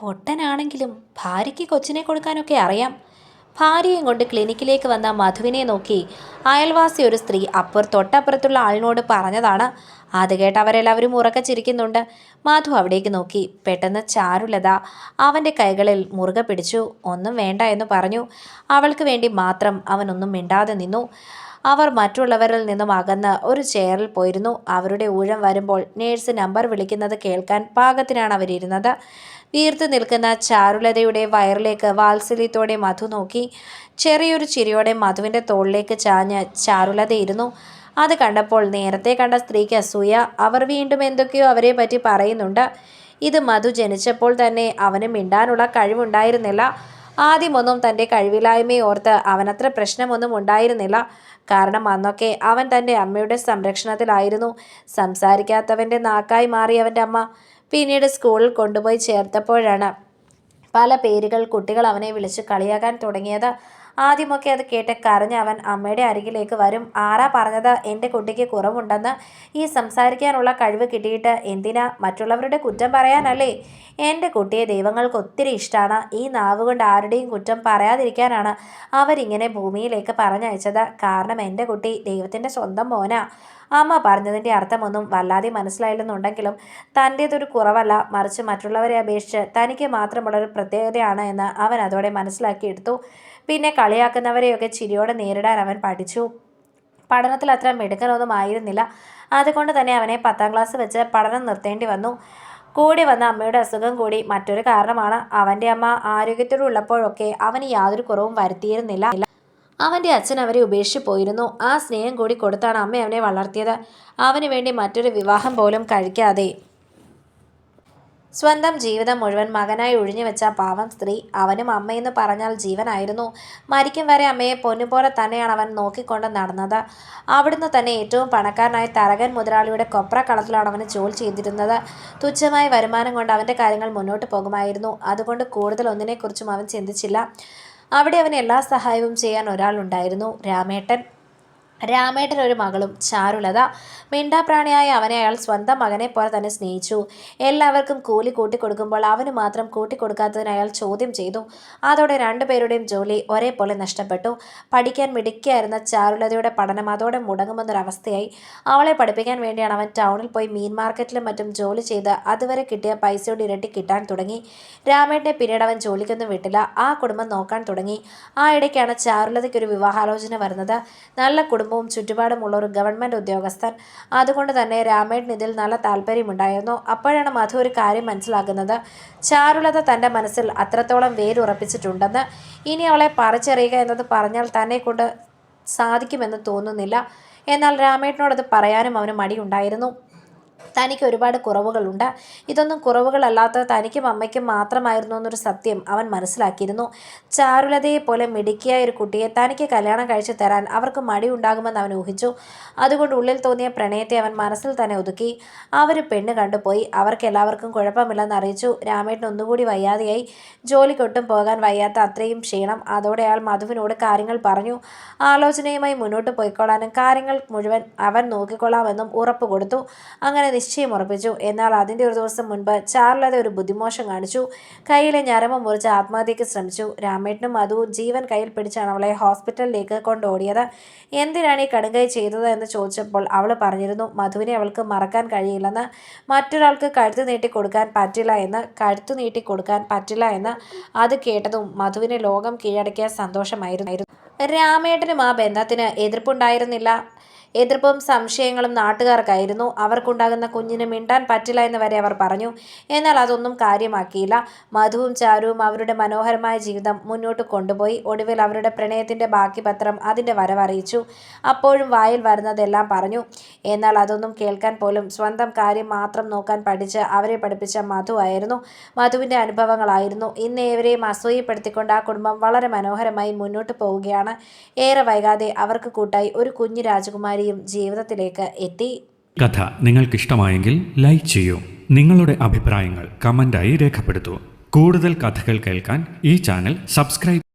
പൊട്ടനാണെങ്കിലും ഭാര്യയ്ക്ക് കൊച്ചിനെ കൊടുക്കാനൊക്കെ അറിയാം. ഭാര്യയും കൊണ്ട് ക്ലിനിക്കിലേക്ക് വന്ന മധുവിനെ നോക്കി അയൽവാസി ഒരു സ്ത്രീ തൊട്ടപ്പുറത്തുള്ള ആളിനോട് പറഞ്ഞതാണ്. അത് കേട്ട് അവരെല്ലാവരും ഉറക്കെ ചിരിക്കുന്നുണ്ട്. മധു അവിടേക്ക് നോക്കി. പെട്ടെന്ന് ചാരുലത അവൻ്റെ കൈകളിൽ മുറുകെ പിടിച്ചു. ഒന്നും വേണ്ട എന്ന് പറഞ്ഞു. അവൾക്ക് വേണ്ടി മാത്രം അവനൊന്നും മിണ്ടാതെ നിന്നു. അവർ മറ്റുള്ളവരിൽ നിന്നും അകന്ന് ഒരു ചെയറിൽ പോയിരുന്നു. അവരുടെ ഊഴം വരുമ്പോൾ നേഴ്സ് നമ്പർ വിളിക്കുന്നത് കേൾക്കാൻ പാകത്തിനാണ് അവരിരുന്നത്. വീർത്തു നിൽക്കുന്ന ചാരുലതയുടെ വയറിലേക്ക് വാത്സല്യത്തോടെ മധു നോക്കി. ചെറിയൊരു ചിരിയോടെ മധുവിൻ്റെ തോളിലേക്ക് ചാഞ്ഞ് ചാരുലത ഇരുന്നു. അത് കണ്ടപ്പോൾ നേരത്തെ കണ്ട സ്ത്രീക്ക് അസൂയ. അവർ വീണ്ടും എന്തൊക്കെയോ അവരെ പറ്റി പറയുന്നുണ്ട്. ഇത് മധു ജനിച്ചപ്പോൾ തന്നെ അവന് മിണ്ടാനുള്ള കഴിവുണ്ടായിരുന്നില്ല. ആദ്യമൊന്നും തൻ്റെ കഴിവില്ലായ്മയെ ഓർത്ത് അവനത്ര പ്രശ്നമൊന്നും ഉണ്ടായിരുന്നില്ല. കാരണം അന്നൊക്കെ അവൻ തൻ്റെ അമ്മയുടെ സംരക്ഷണത്തിലായിരുന്നു. സംസാരിക്കാത്തവൻ്റെ നാക്കായി മാറി അവൻ്റെ അമ്മ. പിന്നീട് സ്കൂളിൽ കൊണ്ടുപോയി ചേർത്തപ്പോഴാണ് പല പേരുകൾ കുട്ടികൾ അവനെ വിളിച്ച് കളിയാക്കാൻ തുടങ്ങിയത്. ആദ്യമൊക്കെ അത് കേട്ട് കരഞ്ഞ് അവൻ അമ്മയുടെ അരികിലേക്ക് വരും. ആരാ പറഞ്ഞത് എൻ്റെ കുട്ടിക്ക് കുറവുണ്ടെന്ന്? ഈ സംസാരിക്കാനുള്ള കഴിവ് കിട്ടിയിട്ട് എന്തിനാ? മറ്റുള്ളവരുടെ കുറ്റം പറയാനല്ലേ? എൻ്റെ കുട്ടിയെ ദൈവങ്ങൾക്ക് ഒത്തിരി ഇഷ്ടമാണ്. ഈ നാവുകൊണ്ട് ആരുടെയും കുറ്റം പറയാതിരിക്കാനാണ് അവരിങ്ങനെ ഭൂമിയിലേക്ക് പറഞ്ഞയച്ചത്. കാരണം എൻ്റെ കുട്ടി ദൈവത്തിൻ്റെ സ്വന്തം മോനാ. അമ്മ പറഞ്ഞതിൻ്റെ അർത്ഥമൊന്നും വല്ലാതെ മനസ്സിലായില്ലെന്നുണ്ടെങ്കിലും തൻ്റേതൊരു കുറവല്ല, മറിച്ച് മറ്റുള്ളവരെ അപേക്ഷിച്ച് തനിക്ക് മാത്രമുള്ളൊരു പ്രത്യേകതയാണ് എന്ന് അവൻ അതോടെ മനസ്സിലാക്കിയെടുത്തു. പിന്നെ കളിയാക്കുന്നവരെയൊക്കെ ചിരിയോടെ നേരിടാൻ അവൻ പഠിച്ചു. പഠനത്തിൽ അത്ര മിടുക്കനൊന്നും ആയിരുന്നില്ല. അതുകൊണ്ട് തന്നെ അവനെ 10ാം ക്ലാസ് വെച്ച് പഠനം നിർത്തേണ്ടി വന്നു. കൂടി വന്ന അമ്മയുടെ അസുഖം കൂടി മറ്റൊരു കാരണമാണ്. അവൻ്റെ അമ്മ ആരോഗ്യത്തോടുള്ളപ്പോഴൊക്കെ അവന് യാതൊരു കുറവും വരുത്തിയിരുന്നില്ല. അവൻ്റെ അച്ഛൻ അവരെ ഉപേക്ഷിച്ച് പോയിരുന്നു. ആ സ്നേഹം കൂടി കൊടുത്താണ് അമ്മ അവനെ വളർത്തിയത്. അവന് വേണ്ടി മറ്റൊരു വിവാഹം പോലും കഴിക്കാതെ സ്വന്തം ജീവിതം മുഴുവൻ മകനായി ഒഴിഞ്ഞു വെച്ച പാവം സ്ത്രീ. അവനും അമ്മയെന്ന് പറഞ്ഞാൽ ജീവനായിരുന്നു. മരിക്കും വരെ അമ്മയെ പൊന്നുപോലെ തന്നെയാണ് അവൻ നോക്കിക്കൊണ്ട് നടന്നത്. അവിടുന്ന് തന്നെ ഏറ്റവും പണക്കാരനായ തരകൻ മുതലാളിയുടെ കൊപ്രക്കളത്തിലാണ് അവന് ജോലി ചെയ്തിരുന്നത്. തുച്ഛമായ വരുമാനം കൊണ്ട് അവൻ്റെ കാര്യങ്ങൾ മുന്നോട്ട് പോകുമായിരുന്നു. അതുകൊണ്ട് കൂടുതൽ ഒന്നിനെക്കുറിച്ചും അവൻ ചിന്തിച്ചില്ല. അവിടെ അവന് എല്ലാ സഹായവും ചെയ്യാൻ ഒരാളുണ്ടായിരുന്നു, രാമേട്ടൻ. രാമേട്ടൻ ഒരു മകളും, ചാരുലത. മിണ്ടാപ്രാണിയായ അവനെ അയാൾ സ്വന്തം മകനെ പോലെ തന്നെ സ്നേഹിച്ചു. എല്ലാവർക്കും കൂലി കൂട്ടിക്കൊടുക്കുമ്പോൾ അവന് മാത്രം കൂട്ടിക്കൊടുക്കാത്തതിന് അയാൾ ചോദ്യം ചെയ്തു. അതോടെ രണ്ടുപേരുടെയും ജോലി ഒരേപോലെ നഷ്ടപ്പെട്ടു. പഠിക്കാൻ മിടുക്കിയായിരുന്ന ചാരുലതയുടെ പഠനം അതോടെ മുടങ്ങുമെന്നൊരവസ്ഥയായി. അവളെ പഠിപ്പിക്കാൻ വേണ്ടിയാണ് അവൻ ടൗണിൽ പോയി മീൻ മാർക്കറ്റിലും മറ്റും ജോലി ചെയ്ത് അതുവരെ കിട്ടിയ പൈസയോട് ഇരട്ടി കിട്ടാൻ തുടങ്ങി. രാമേട്ടനെ പിന്നീട് അവൻ ജോലിക്കൊന്നും വിട്ടില്ല. ആ കുടുംബം നോക്കാൻ തുടങ്ങി. ആ ഇടയ്ക്കാണ് ചാരുലതയ്ക്കൊരു വിവാഹാലോചന വരുന്നത്. നല്ല കുടുംബവും ചുറ്റുപാടുമുള്ള ഒരു ഗവൺമെൻറ് ഉദ്യോഗസ്ഥൻ. അതുകൊണ്ട് തന്നെ രാമേട്ടന് ഇതിൽ നല്ല താല്പര്യമുണ്ടായിരുന്നു. അപ്പോഴാണ് മധു ഒരു കാര്യം മനസ്സിലാക്കുന്നത്. ചാരുലത തൻ്റെ മനസ്സിൽ അത്രത്തോളം വേരുറപ്പിച്ചിട്ടുണ്ടെന്ന്. ഇനി അവളെ പറിച്ചെറിയുക എന്നത് പറഞ്ഞാൽ തന്നെ കൊണ്ട് സാധിക്കുമെന്ന് തോന്നുന്നില്ല. എന്നാൽ രാമേട്ടനോടത് പറയാനും അവന് മടിയുണ്ടായിരുന്നു. തനിക്ക് ഒരുപാട് കുറവുകളുണ്ട്. ഇതൊന്നും കുറവുകളല്ലാത്തത് തനിക്കും അമ്മയ്ക്കും മാത്രമായിരുന്നു എന്നൊരു സത്യം അവൻ മനസ്സിലാക്കിയിരുന്നു. ചാരുലതയെ പോലെ മിടുക്കിയായ ഒരു കുട്ടിയെ തനിക്ക് കല്യാണം കഴിച്ചു തരാൻ അവർക്ക് മടിയുണ്ടാകുമെന്ന് അവൻ ഊഹിച്ചു. അതുകൊണ്ട് ഉള്ളിൽ തോന്നിയ പ്രണയത്തെ അവൻ മനസ്സിൽ തന്നെ ഒതുക്കി. അവർ പെണ്ണ് കണ്ടുപോയി. അവർക്കെല്ലാവർക്കും കുഴപ്പമില്ലെന്ന് അറിയിച്ചു. രാമേട്ടൻ ഒന്നുകൂടി വയ്യാതെയായി. ജോലിക്കൊട്ടും പോകാൻ വയ്യാത്ത അത്രയും ക്ഷീണം. അതോടെ അയാൾ മധുവിനോട് കാര്യങ്ങൾ പറഞ്ഞു. ആലോചനയുമായി മുന്നോട്ട് പോയിക്കൊള്ളാനും കാര്യങ്ങൾ മുഴുവൻ അവൻ നോക്കിക്കൊള്ളാമെന്നും ഉറപ്പ് കൊടുത്തു. അങ്ങനെ നിശ്ചയം ഉറപ്പിച്ചു. എന്നാൽ അതിൻ്റെ ഒരു ദിവസം മുൻപ് ചാരുലത ഒരു ബുദ്ധിമോശം കാണിച്ചു. കയ്യിലെ ഞരമ്പ് മുറിച്ച് ആത്മഹത്യയ്ക്ക് ശ്രമിച്ചു. രാമേട്ടനും മധുവും ജീവൻ കയ്യിൽ പിടിച്ചാണ് അവളെ ഹോസ്പിറ്റലിലേക്ക് കൊണ്ടോടിയത്. എന്തിനാണ് ഈ കടുങ്കൈ ചെയ്തത് എന്ന് ചോദിച്ചപ്പോൾ അവൾ പറഞ്ഞിരുന്നു, മധുവിനെ അവൾക്ക് മറക്കാൻ കഴിയില്ലെന്ന്. മറ്റൊരാൾക്ക് കഴുത്ത് നീട്ടി കൊടുക്കാൻ പറ്റില്ല എന്ന്. അത് കേട്ടതും മധുവിനെ ലോകം കീഴടക്കിയ സന്തോഷമായിരുന്നു. രാമേട്ടനും ആ ബന്ധത്തിന് എതിർപ്പുണ്ടായിരുന്നില്ല. എതിർപ്പും സംശയങ്ങളും നാട്ടുകാർക്കായിരുന്നു. അവർക്കുണ്ടാകുന്ന കുഞ്ഞിന് മിണ്ടാൻ പറ്റില്ല എന്ന് വരെ അവർ പറഞ്ഞു. എന്നാൽ അതൊന്നും കാര്യമാക്കിയില്ല. മധുവും ചാരുവും അവരുടെ മനോഹരമായ ജീവിതം മുന്നോട്ട് കൊണ്ടുപോയി. ഒടുവിൽ അവരുടെ പ്രണയത്തിൻ്റെ ബാക്കി പത്രം അതിൻ്റെ വരവറിയിച്ചു. അപ്പോഴും വായിൽ വരുന്നതെല്ലാം പറഞ്ഞു. എന്നാൽ അതൊന്നും കേൾക്കാൻ പോലും സ്വന്തം കാര്യം മാത്രം നോക്കാൻ പഠിച്ച് അവരെ പഠിപ്പിച്ച മധു ആയിരുന്നു. മധുവിൻ്റെ അനുഭവങ്ങളായിരുന്നു ഇന്ന് ഏവരെയും അസൂയപ്പെടുത്തിക്കൊണ്ട് ആ കുടുംബം വളരെ മനോഹരമായി മുന്നോട്ട് പോവുകയാണ്. ഏറെ വൈകാതെ അവർക്ക് കൂട്ടായി ഒരു കുഞ്ഞു രാജകുമാരി ജീവിതത്തിലേക്ക് എത്തി. കഥ നിങ്ങൾക്കിഷ്ടമായെങ്കിൽ ലൈക്ക് ചെയ്യൂ. നിങ്ങളുടെ അഭിപ്രായങ്ങൾ കമൻ്റായി രേഖപ്പെടുത്തൂ. കൂടുതൽ കഥകൾ കേൾക്കാൻ ഈ ചാനൽ സബ്സ്ക്രൈബ്